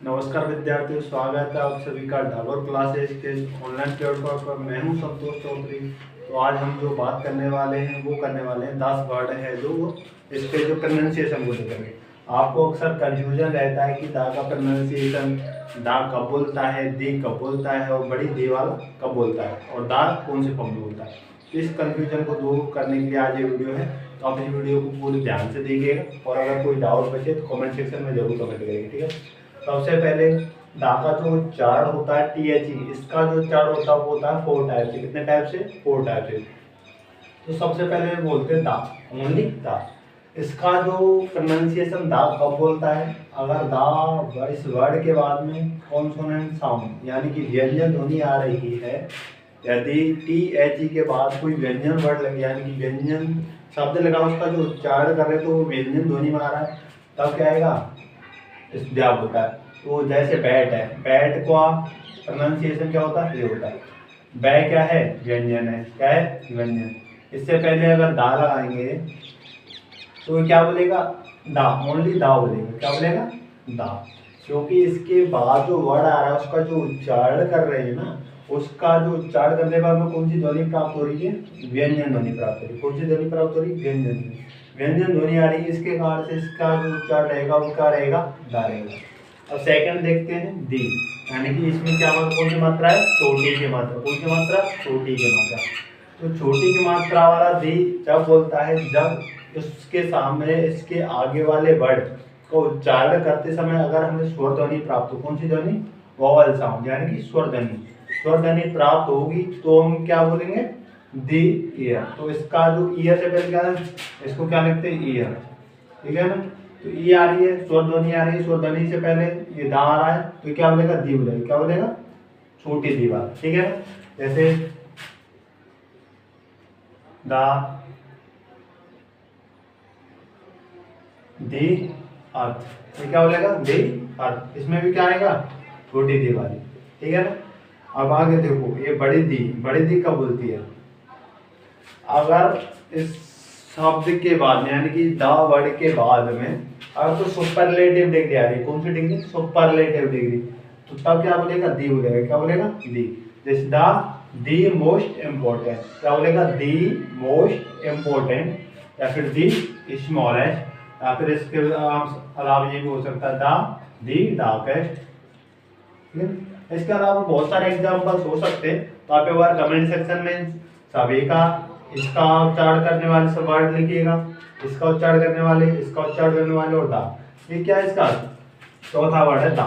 नमस्कार विद्यार्थियों, स्वागत है आप सभी का ढाबर क्लासेस के ऑनलाइन प्लेटफॉर्म पर। मैं हूं संतोष चौधरी। तो आज हम जो बात करने वाले हैं वो करने वाले हैं 10 वर्ड है जो इसके जो प्रोनाउंसिएशन को लेकर के। आपको अक्सर कंफ्यूजन रहता है कि दा का प्रोनाउंसिएशन दा कब बोलता है, दी कब बोलता है और बड़ी दी वाला कब बोलता है और दा कौन से फॉर्म में बोलता है। इस कंफ्यूजन को दूर करने के लिए आज ये वीडियो है। तो आप इस वीडियो को पूरी ध्यान से देखिएगा और अगर कोई डाउट बचे तो कमेंट सेक्शन में जरूर कमेंट करिएगा, ठीक है। सबसे पहले दा का जो उच्चारण होता है THE, इसका जो उच्चारण होता है वो होता है 4 टाइप से। कितने टाइप से? 4 टाइप से। तो सबसे पहले बोलते हैं दा, ओनली दा। इसका जो प्रोनाउंसिएशन दा कब बोलता है? अगर दा इस वर्ड के बाद में कॉन्सोनेंट साउंड यानी कि व्यंजन ध्वनि आ रही है, यदि THE के बाद कोई व्यंजन वर्ड लगे यानी कि व्यंजन शब्द लगा, उसका जो उच्चारण कर रहे तो वो व्यंजन ध्वनि में आ रहा है, तब क्या आएगा? इस क्या होता है। तो जैसे बैट है, बैट का प्रोनाउंसिएशन क्या होता है? ये होता है। बै क्या है? व्यंजन है। क्या है? व्यंजन। इससे पहले अगर दा लगाएंगे तो क्या बोलेगा? दा, ओनली दा बोलेगा। क्या बोलेगा? दा। क्योंकि इसके बाद जो वर्ड आ रहा है उसका जो उच्चारण कर रहे हैं ना, उसका जो उच्चारण करने के बाद में कौन सी ध्वनि प्राप्त हो रही है? व्यंजन ध्वनि प्राप्त हो रही है। कौन सी ध्वनि प्राप्त हो रही है? व्यंजन ध्वनि। व्यंजन ध्वनि आ रही है, इसके कारण से इसका जो उच्चारण रहेगा उसका रहेगा दा रहेगा। अब सेकंड देखते हैं दी, यानी कि इसमें क्या कौन सी मात्रा है? चोटी की मात्रा। कौन सी मात्रा? चोटी की मात्रा। तो चोटी की मात्रा वाला दी जब बोलता है जब उसके सामने इसके आगे वाले वर्ड को उच्चारण करते समय अगर हमें स्वर ध्वनि प्राप्त हो। कौन सी ध्वनि? वोवल साउंड, यानी कि स्वर ध्वनि। स्वर ध्वनि प्राप्त होगी तो हम क्या बोलेंगे? दी ईयर। तो इसका जो ईयर से पहले क्या है? इसको क्या लिखते हैं? ईयर, ठीक है ना। तो ई आ रही है, स्वर ध्वनि आ रही है, स्वर ध्वनि से पहले ये दा आ रहा है तो क्या बोलेगा? दी बोलेगा। क्या बोलेगा? छोटी दीवार, ठीक है। जैसे दा, दी अर्थ, तो क्या बोलेगा? दी अर्थ। इसमें भी क्या आएगा? छोटी दी वाली, ठीक है ना। अब आगे देखो, ये बड़ी दी, बड़ी दी कब बोलती है? अगर इस शब्द के बाद यानी कि दा वर्ड के बाद में अगर तो सुपरलेटिव डिग्री आ रही है। कौन सी डिग्री? Superlative degree. तो तब क्या बोलेगा? दी बोलेगा। क्या बोलेगा? दी। जैसे दा दी मोस्ट इम्पोर्टेंट, क्या बोलेगा? दी मोस्ट इम्पोर्टेंट, या फिर दी स्मॉलेस्ट, या फिर इसके अलावा ये भी हो सकता है दा दी डार्केस्ट। इसके अलावा बहुत सारे एग्जाम्पल्स हो सकते हैं। तो आप एक बार कमेंट सेक्शन में सभी का इसका उच्चारण करने वाले सब वर्ड लिखिएगा, इसका उच्चारण करने वाले, इसका उच्चारण करने वाले और दा। ये क्या है? इसका चौथा वर्ड है दा,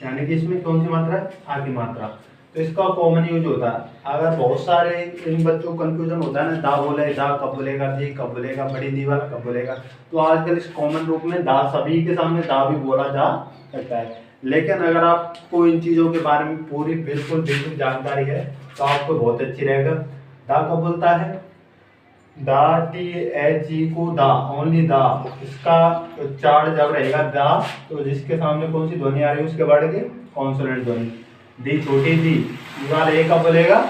यानी कि इसमें कौन सी मात्रा है? आ की मात्रा। तो इसका कॉमन यूज होता है। अगर बहुत सारे इन बच्चों को कंफ्यूजन होता है ना, दा बोले, दा कब बोलेगा, दी कब बोलेगा, बड़ी दी वाला कब बोलेगा, तो आजकल इस कॉमन रूप में दा सभी के सामने दा भी बोला जा सकता है। लेकिन अगर आपको इन चीज़ों के बारे में पूरी बिल्कुल बिल्कुल जानकारी है तो आपको बहुत अच्छी रहेगा। दा कब बोलता है? दा, THE को दा, ओनली दा। इसका उच्चारण जब रहेगा दा, तो जिसके सामने कौन सी ध्वनि आ रही है उसके वर्ड की कॉन्सोनेंट ध्वनि। दी छोटी दी वाला ए कब बोलेगा?